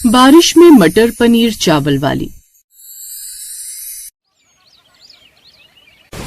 बारिश में मटर पनीर चावल वाली।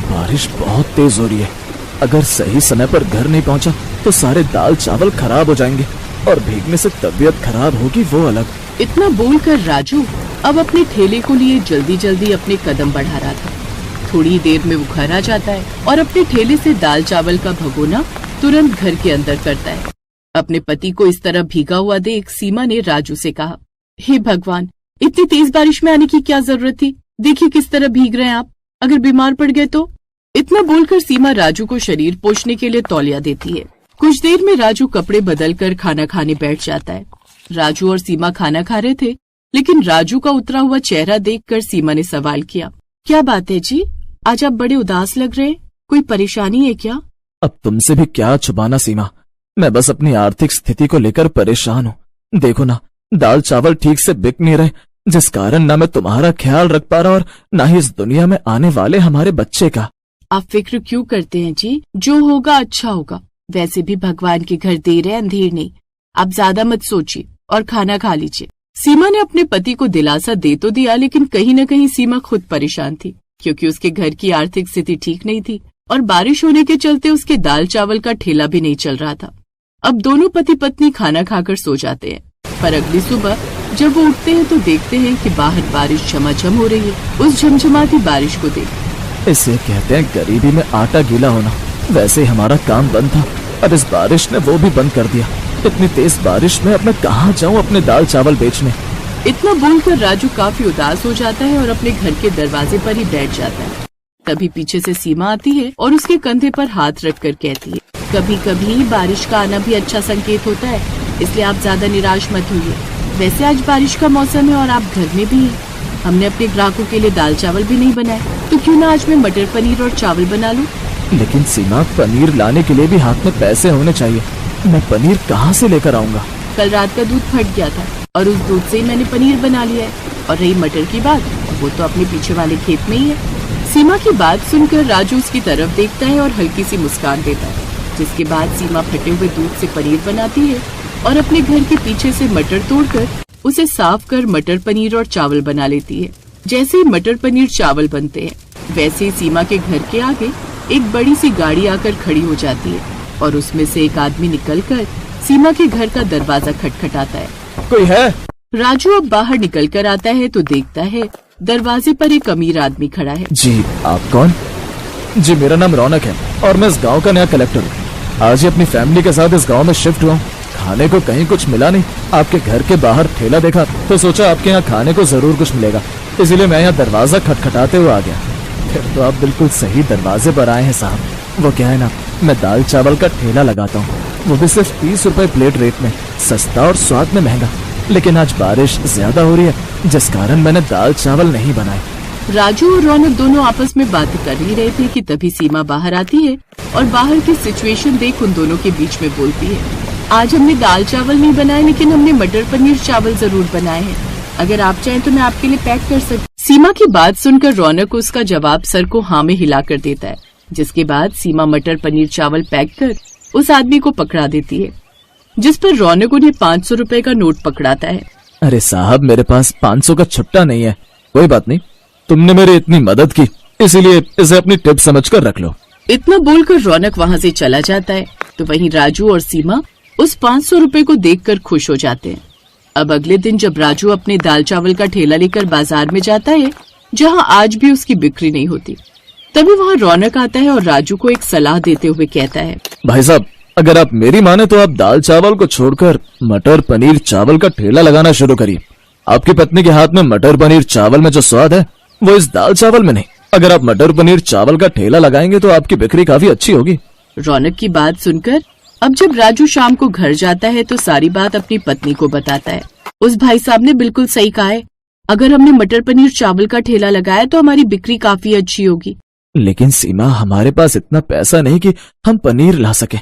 बारिश बहुत तेज हो रही है। अगर सही समय पर घर नहीं पहुंचा तो सारे दाल चावल खराब हो जाएंगे और भीगने से तबीयत खराब होगी वो अलग। इतना बोलकर राजू अब अपने ठेले को लिए जल्दी जल्दी अपने कदम बढ़ा रहा था। थोड़ी देर में वो घर आ जाता है और अपने ठेले से दाल चावल का भगोना तुरंत घर के अंदर करता है। अपने पति को इस तरह भीगा हुआ देख सीमा ने राजू से कहा, हे भगवान, इतनी तेज बारिश में आने की क्या जरूरत थी? देखिए किस तरह भीग रहे हैं आप, अगर बीमार पड़ गए तो। इतना बोलकर सीमा राजू को शरीर पोंछने के लिए तौलिया देती है। कुछ देर में राजू कपड़े बदलकर खाना खाने बैठ जाता है। राजू और सीमा खाना खा रहे थे, लेकिन राजू का उतरा हुआ चेहरा देखकर सीमा ने सवाल किया, क्या बात है जी, आज आप बड़े उदास लग रहे हैं, कोई परेशानी है क्या? अब तुमसे भी क्या छुपाना सीमा, मैं बस अपनी आर्थिक स्थिति को लेकर परेशान हूँ। देखो ना, दाल चावल ठीक से बिक नहीं रहे, जिस कारण ना मैं तुम्हारा ख्याल रख पा रहा और ना ही इस दुनिया में आने वाले हमारे बच्चे का। आप फिक्र क्यों करते हैं जी, जो होगा अच्छा होगा। वैसे भी भगवान के घर देर है अंधेर नहीं। आप ज्यादा मत सोचिए और खाना खा लीजिए। सीमा ने अपने पति को दिलासा दे तो दिया, लेकिन कहीं न कहीं सीमा खुद परेशान थी, क्योंकि उसके घर की आर्थिक स्थिति ठीक नहीं थी और बारिश होने के चलते उसके दाल चावल का ठेला भी नहीं चल रहा था। अब दोनों पति पत्नी खाना खाकर सो जाते हैं, पर अगली सुबह जब वो उठते हैं तो देखते हैं कि बाहर बारिश झमाझम हो रही है। उस झमझमाती बारिश को देख इसे कहते हैं गरीबी में आटा गीला होना। वैसे ही हमारा काम बंद था, अब इस बारिश ने वो भी बंद कर दिया। इतनी तेज बारिश में अब मैं कहाँ जाऊँ अपने दाल चावल बेचने। इतना बोलकर राजू काफी उदास हो जाता है और अपने घर के दरवाजे पर ही बैठ जाता है। तभी पीछे से सीमा आती है और उसके कंधे पर हाथ रखकर कहती है, कभी कभी बारिश का आना भी अच्छा संकेत होता है, इसलिए आप ज्यादा निराश मत होइए। वैसे आज बारिश का मौसम है और आप घर में भी हैं। हमने अपने ग्राहकों के लिए दाल चावल भी नहीं बनाए, तो क्यों ना आज मैं मटर पनीर और चावल बना लूं? लेकिन सीमा, पनीर लाने के लिए भी हाथ में पैसे होने चाहिए। मैं पनीर कहाँ से लेकर आऊँगा? कल रात का दूध फट गया था और उस दूध से ही मैंने पनीर बना लिया है। और रही मटर की बात, वो तो अपने पीछे वाले खेत में ही है। सीमा की बात सुनकर राजू उसकी तरफ देखता है और हल्की सी मुस्कान देता है, जिसके बाद सीमा फटे हुए दूध से पनीर बनाती है और अपने घर के पीछे से मटर तोड़कर उसे साफ कर मटर पनीर और चावल बना लेती है। जैसे ही मटर पनीर चावल बनते हैं, वैसे ही सीमा के घर के आगे एक बड़ी सी गाड़ी आकर खड़ी हो जाती है और उसमें से एक आदमी निकलकर सीमा के घर का दरवाजा खटखटाता है। कोई है? राजू अब बाहर निकल कर आता है तो देखता है दरवाजे पर एक अमीर आदमी खड़ा है। जी, आप कौन? जी, मेरा नाम रौनक है और मैं इस गांव का नया कलेक्टर हूँ। आज ही अपनी फैमिली के साथ इस गांव में शिफ्ट हुआ हूँ। खाने को कहीं कुछ मिला नहीं, आपके घर के बाहर ठेला देखा तो सोचा आपके यहाँ खाने को जरूर कुछ मिलेगा, इसीलिए मैं यहाँ दरवाजा खटखटाते हुए आ गया। फिर तो आप बिल्कुल सही दरवाजे पर आए हैं साहब। वो क्या है ना, मैं दाल चावल का ठेला लगाता हूँ, वो भी सिर्फ 30 रुपए प्लेट रेट में, सस्ता और स्वाद में महंगा। लेकिन आज बारिश ज्यादा हो रही है, जिस कारण मैंने दाल चावल नहीं बनाए। राजू और रौनक दोनों आपस में बातें कर ही रहे थे कि तभी सीमा बाहर आती है और बाहर की सिचुएशन देख उन दोनों के बीच में बोलती है, आज हमने दाल चावल नहीं बनाए, लेकिन हमने मटर पनीर चावल जरूर बनाए हैं। अगर आप चाहें तो मैं आपके लिए पैक कर सकती। सीमा की बात सुनकर रौनक उसका जवाब सर को हाँ में हिला कर देता है, जिसके बाद सीमा मटर पनीर चावल पैक कर उस आदमी को पकड़ा देती है, जिस पर रौनक उन्हें 500 रुपए का नोट पकड़ाता है। अरे साहब, मेरे पास 500 का छुट्टा नहीं है। कोई बात नहीं, तुमने मेरी इतनी मदद की, इसीलिए इसे अपनी टिप समझकर रख लो। इतना बोलकर रौनक वहाँ से चला जाता है। तो वहीं राजू और सीमा उस 500 रुपए को देखकर खुश हो जाते हैं। अब अगले दिन जब राजू अपने दाल चावल का ठेला लेकर बाजार में जाता है, जहां आज भी उसकी बिक्री नहीं होती, तभी वहां रौनक आता है और राजू को एक सलाह देते हुए कहता है, भाई साहब, अगर आप मेरी माने तो आप दाल चावल को छोड़कर मटर पनीर चावल का ठेला लगाना शुरू करिए। आपकी पत्नी के हाथ में मटर पनीर चावल में जो स्वाद है वो इस दाल चावल में नहीं। अगर आप मटर पनीर चावल का ठेला लगाएंगे तो आपकी बिक्री काफी अच्छी होगी। रौनक की बात सुनकर अब जब राजू शाम को घर जाता है तो सारी बात अपनी पत्नी को बताता है। उस भाई साहब ने बिल्कुल सही कहा है, अगर हमने मटर पनीर चावल का ठेला लगाया तो हमारी बिक्री काफी अच्छी होगी। लेकिन सीमा, हमारे पास इतना पैसा नहीं कि हम पनीर ला सके,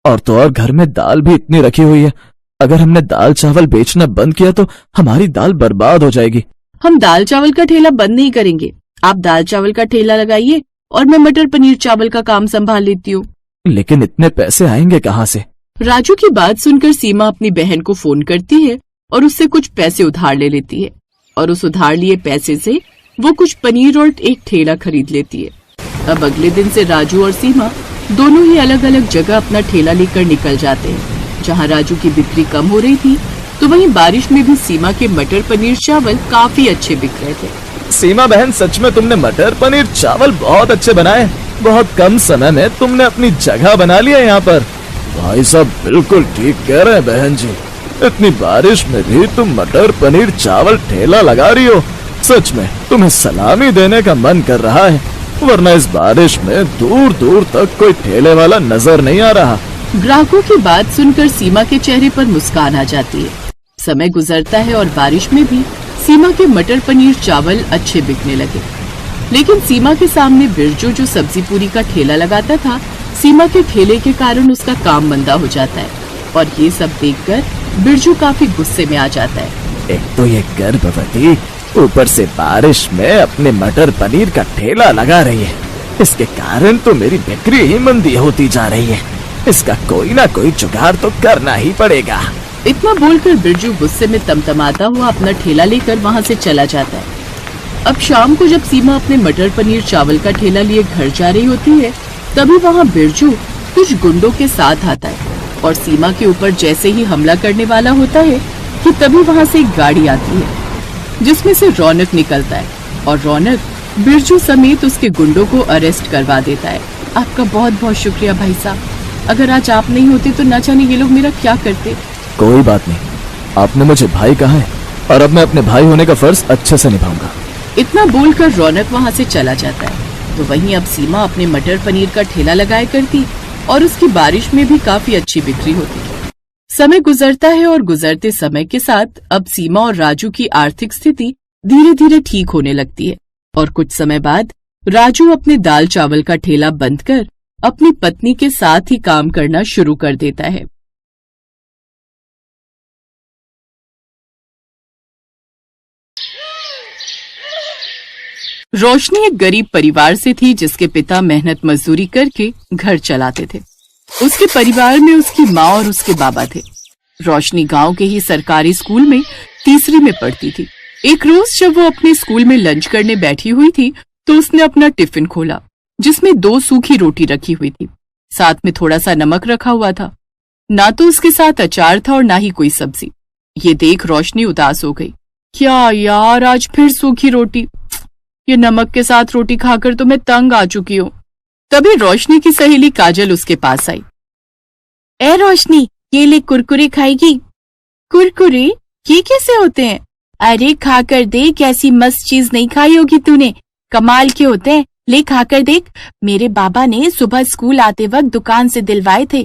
और तो और घर में दाल भी इतनी रखी हुई है। अगर हमने दाल चावल बेचना बंद किया तो हमारी दाल बर्बाद हो जाएगी। हम दाल चावल का ठेला बंद नहीं करेंगे, आप दाल चावल का ठेला लगाइए और मैं मटर पनीर चावल का काम संभाल लेती हूँ। लेकिन इतने पैसे आएंगे कहाँ से? राजू की बात सुनकर सीमा अपनी बहन को फोन करती है और उससे कुछ पैसे उधार ले लेती है और उस उधार लिए पैसे से वो कुछ पनीर और एक ठेला खरीद लेती है। अब अगले दिन से राजू और सीमा दोनों ही अलग अलग जगह अपना ठेला लेकर निकल जाते हैं। जहाँ राजू की बिक्री कम हो रही थी तो वहीं बारिश में भी सीमा के मटर पनीर चावल काफी अच्छे बिक रहे थे। सीमा बहन, सच में तुमने मटर पनीर चावल बहुत अच्छे बनाए। बहुत कम समय में तुमने अपनी जगह बना लिया यहाँ पर। भाई साहब बिल्कुल ठीक कह रहे हैं बहन जी, इतनी बारिश में भी तुम मटर पनीर चावल ठेला लगा रही हो। सच में तुम्हें सलामी देने का मन कर रहा है, वरना इस बारिश में दूर दूर तक कोई ठेले वाला नजर नहीं आ रहा। ग्राहकों की बात सुनकर सीमा के चेहरे पर मुस्कान आ जाती है। समय गुजरता है और बारिश में भी सीमा के मटर पनीर चावल अच्छे बिकने लगे। लेकिन सीमा के सामने बिरजू जो सब्जी पूरी का ठेला लगाता था, सीमा के ठेले के कारण उसका काम मंदा हो जाता है और ये सब देखकर बिरजू काफी गुस्से में आ जाता है। एक तो ये गर्भवती, ऊपर से बारिश में अपने मटर पनीर का ठेला लगा रही है, इसके कारण तो मेरी बिक्री ही मंदी होती जा रही है। इसका कोई ना कोई जुगाड़ तो करना ही पड़ेगा। इतना बोलकर बिरजू गुस्से में तमतमाता हुआ अपना ठेला लेकर वहाँ से चला जाता है। अब शाम को जब सीमा अपने मटर पनीर चावल का ठेला लिए घर जा रही होती है, तभी वहाँ बिरजू कुछ गुंडों के साथ आता है और सीमा के ऊपर जैसे ही हमला करने वाला होता है कि तभी वहाँ से एक गाड़ी आती है जिसमें से रौनक निकलता है और रौनक बिरजू समेत उसके गुंडों को अरेस्ट करवा देता है। आपका बहुत बहुत शुक्रिया भाई साहब, अगर आज आप नहीं होते तो न जाने ये लोग मेरा क्या करते। कोई बात नहीं, आपने मुझे भाई कहा है और अब मैं अपने भाई होने का फर्ज अच्छे से निभाऊंगा। इतना बोलकर रौनक वहाँ से चला जाता है। तो वहीं अब सीमा अपने मटर पनीर का ठेला लगाया करती और उसकी बारिश में भी काफी अच्छी बिक्री होती। समय गुजरता है और गुजरते समय के साथ अब सीमा और राजू की आर्थिक स्थिति धीरे धीरे ठीक होने लगती है और कुछ समय बाद राजू अपने दाल चावल का ठेला बंद कर अपनी पत्नी के साथ ही काम करना शुरू कर देता है। रोशनी एक गरीब परिवार से थी जिसके पिता मेहनत मजदूरी करके घर चलाते थे। उसके परिवार में उसकी माँ और उसके बाबा थे। रोशनी गांव के ही सरकारी स्कूल में तीसरी में पढ़ती थी। एक रोज जब वो अपने स्कूल में लंच करने बैठी हुई थी तो उसने अपना टिफिन खोला जिसमें 2 सूखी रोटी रखी हुई थी, साथ में थोड़ा सा नमक रखा हुआ था। ना तो उसके साथ अचार था और ना ही कोई सब्जी। ये देख रोशनी उदास हो गई। क्या यार, आज फिर सूखी रोटी, ये नमक के साथ रोटी खाकर तो मैं तंग आ चुकी हूँ। तभी रोशनी की सहेली काजल उसके पास आई। ए रोशनी, ये ले कुरकुरे खाएगी। कुरकुरे? ये कैसे होते हैं? अरे खाकर देख, ऐसी मस्त चीज नहीं खाई होगी तूने, कमाल के होते हैं, ले खाकर देख, मेरे बाबा ने सुबह स्कूल आते वक्त दुकान से दिलवाए थे।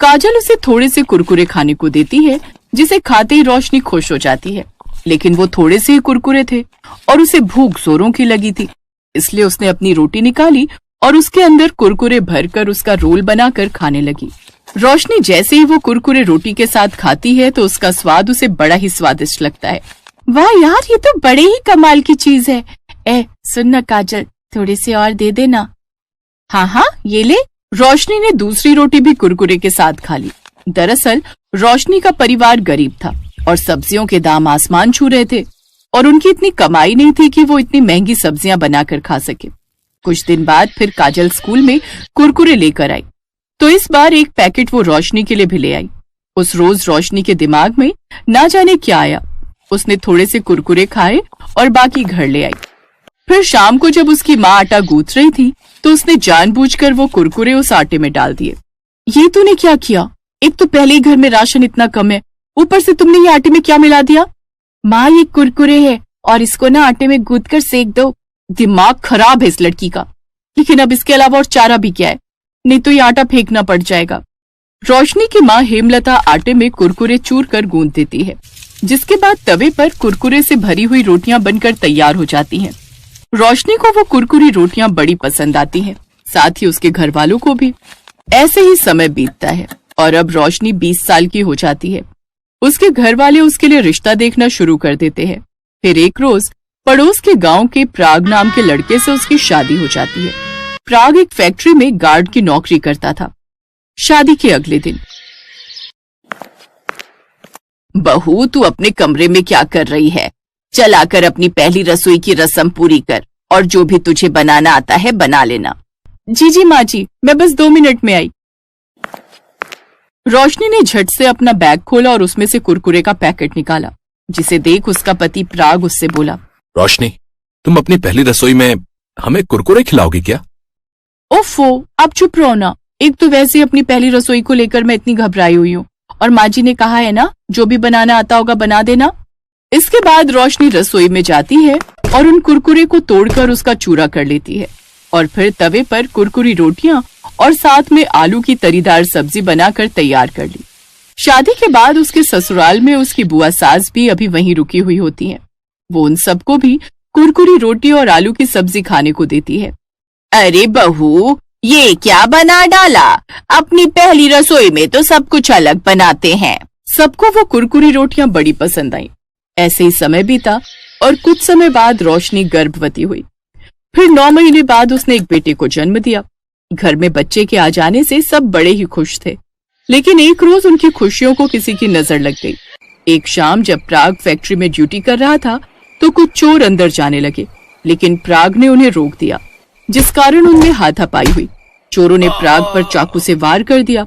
काजल उसे थोड़े से कुरकुरे खाने को देती है जिसे खाते ही रोशनी खुश हो जाती है। लेकिन वो थोड़े से ही कुरकुरे थे और उसे भूख जोरों की लगी थी, इसलिए उसने अपनी रोटी निकाली और उसके अंदर कुरकुरे भरकर उसका रोल बनाकर खाने लगी। रोशनी जैसे ही वो कुरकुरे रोटी के साथ खाती है तो उसका स्वाद उसे बड़ा ही स्वादिष्ट लगता है। वाह यार, ये तो बड़े ही कमाल की चीज है। ए सुन ना काजल, थोड़े से और दे देना। हाँ हाँ, ये ले। रोशनी ने दूसरी रोटी भी कुरकुरे के साथ खा ली। दरअसल रोशनी का परिवार गरीब था और सब्जियों के दाम आसमान छू रहे थे और उनकी इतनी कमाई नहीं थी कि वो इतनी महंगी सब्जियां बनाकर खा सके। कुछ दिन बाद फिर काजल स्कूल में कुरकुरे लेकर आई तो इस बार एक पैकेट वो रोशनी के लिए भी ले आई। उस रोज रोशनी के दिमाग में ना जाने क्या आया, उसने थोड़े से कुरकुरे खाए और बाकी घर ले आई। फिर शाम को जब उसकी माँ आटा गूंथ रही थी तो उसने जानबूझकर वो कुरकुरे उस आटे में डाल दिए। ये तूने क्या किया? एक तो पहले ही घर में राशन इतना कम है, ऊपर से तुमने ये आटे में क्या मिला दिया? माँ, ये कुरकुरे है और इसको ना आटे में गूंथ कर सेक दो। दिमाग खराब है इस लड़की का। लेकिन अब इसके अलावा और चारा भी क्या है, नहीं तो ये आटा फेंकना पड़ जाएगा। रोशनी की माँ हेमलता आटे में कुरकुरे चूर कर गूंथ देती है, जिसके बाद तवे पर कुरकुरे से भरी हुई रोटियां बनकर तैयार हो जाती हैं। रोशनी को वो कुरकुरी रोटियां बड़ी पसंद आती हैं, साथ ही उसके घर वालों को भी। ऐसे ही समय बीतता है और अब रोशनी 20 साल की हो जाती है। उसके घर वाले उसके लिए रिश्ता देखना शुरू कर देते हैं। फिर एक रोज पड़ोस के गांव के प्राग नाम के लड़के से उसकी शादी हो जाती है। प्राग एक फैक्ट्री में गार्ड की नौकरी करता था। शादी के अगले दिन बहू, तू अपने कमरे में क्या कर रही है? चल आकर अपनी पहली रसोई की रस्म पूरी कर और जो भी तुझे बनाना आता है बना लेना। जी जी माँ जी, मैं बस 2 मिनट में आई। रोशनी ने झट से अपना बैग खोला और उसमें से कुरकुरे का पैकेट निकाला, जिसे देख उसका पति प्राग उससे बोला, रोशनी, तुम अपनी पहली रसोई में हमें कुरकुरे खिलाओगी क्या? ओफो, आप चुप रहो ना। एक तो वैसे ही अपनी पहली रसोई को लेकर मैं इतनी घबराई हुई हूँ, और माँ जी ने कहा है ना, जो भी बनाना आता होगा बना देना। इसके बाद रोशनी रसोई में जाती है और उन कुरकुरे को तोड़कर उसका चूरा कर लेती है और फिर तवे पर कुरकुरी रोटियां और साथ में आलू की तरीदार सब्जी बनाकर तैयार कर ली। शादी के बाद उसके ससुराल में उसकी बुआ सास भी अभी वहीं रुकी हुई होती हैं। वो उन सबको भी कुरकुरी रोटी और आलू की सब्जी खाने को देती है। अरे बहू, ये क्या बना डाला? अपनी पहली रसोई में तो सब कुछ अलग बनाते हैं। सबको वो कुरकुरी रोटियां बड़ी पसंद आई। ऐसे ही समय बीता और कुछ समय बाद रोशनी गर्भवती हुई। फिर 9 महीने बाद उसने एक बेटे को जन्म दिया। घर में बच्चे के आ जाने से सब बड़े ही खुश थे, लेकिन एक रोज उनकी खुशियों को किसी की नजर लग गई। एक शाम जब प्राग फैक्ट्री में ड्यूटी कर रहा था तो कुछ चोर अंदर जाने लगे, लेकिन प्राग ने उन्हें रोक दिया, जिस कारण उनमें हाथापाई हुई। चोरों ने प्राग पर चाकू से वार कर दिया।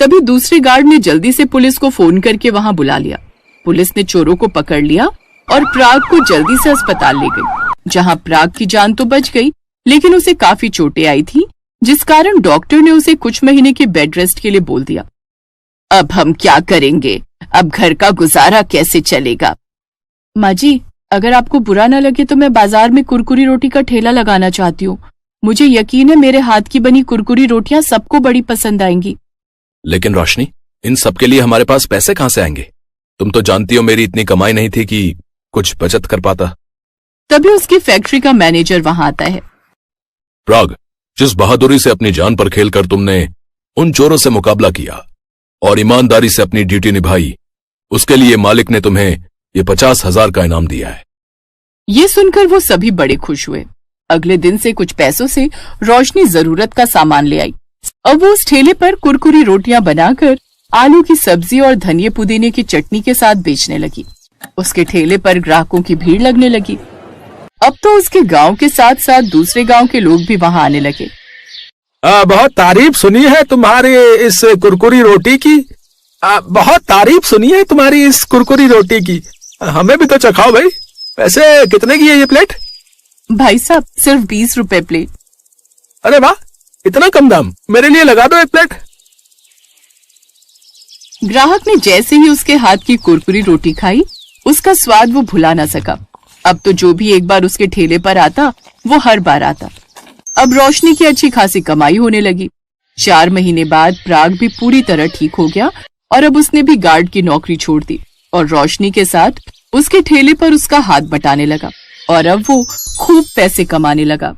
तभी दूसरे गार्ड ने जल्दी से पुलिस को फोन करके वहां बुला लिया। पुलिस ने चोरों को पकड़ लिया और प्राग को जल्दी से अस्पताल ले गई, जहां प्राग की जान तो बच गई, लेकिन उसे काफी चोटें आई थी, जिस कारण डॉक्टर ने उसे कुछ महीने की बेड रेस्ट के लिए बोल दिया। अब हम क्या करेंगे? अब घर का गुजारा कैसे चलेगा? माँ जी, अगर आपको बुरा न लगे तो मैं बाजार में कुरकुरी रोटी का ठेला लगाना चाहती हूँ। मुझे यकीन है मेरे हाथ की बनी कुरकुरी रोटियां सबको बड़ी पसंद आएंगी। लेकिन रोशनी, इन सब के लिए हमारे पास पैसे कहाँ से आएंगे? तुम तो जानती हो मेरी इतनी कमाई नहीं थी कि कुछ बचत कर पाता। तभी उसकी फैक्ट्री का मैनेजर वहां आता है। प्राग, जिस बहादुरी से अपनी जान पर खेलकर तुमने उन चोरों से मुकाबला किया और ईमानदारी से अपनी ड्यूटी निभाई, उसके लिए मालिक ने तुम्हें ये 50,000 का इनाम दिया है। ये सुनकर वो सभी बड़े खुश हुए। अगले दिन से कुछ पैसों से रोशनी जरूरत का सामान ले आई। अब वो उस ठेले पर कुरकुरी रोटियां बनाकर आलू की सब्जी और धनिया पुदीने की चटनी के साथ बेचने लगी। उसके ठेले पर ग्राहकों की भीड़ लगने लगी। अब तो उसके गांव के साथ साथ दूसरे गांव के लोग भी वहां आने लगे। बहुत तारीफ सुनी है तुम्हारी इस कुरकुरी रोटी की। बहुत तारीफ सुनी है तुम्हारी इस कुरकुरी रोटी की। हमें भी तो चखाओ भाई। वैसे कितने की है ये प्लेट? भाई साहब, सिर्फ 20 रुपए प्लेट। अरे वाह, इतना कम दाम। मेरे लिए लगा दो एक प्लेट। ग्राहक ने जैसे ही उसके हाथ की कुरकुरी रोटी खाई, उसका स्वाद वो भुला न सका। अब तो जो भी एक बार उसके ठेले पर आता, वो हर बार आता। अब रोशनी की अच्छी खासी कमाई होने लगी। 4 महीने बाद प्राग भी पूरी तरह ठीक हो गया और अब उसने भी गार्ड की नौकरी छोड़ दी और रोशनी के साथ उसके ठेले पर उसका हाथ बटाने लगा और अब वो खूब पैसे कमाने लगा।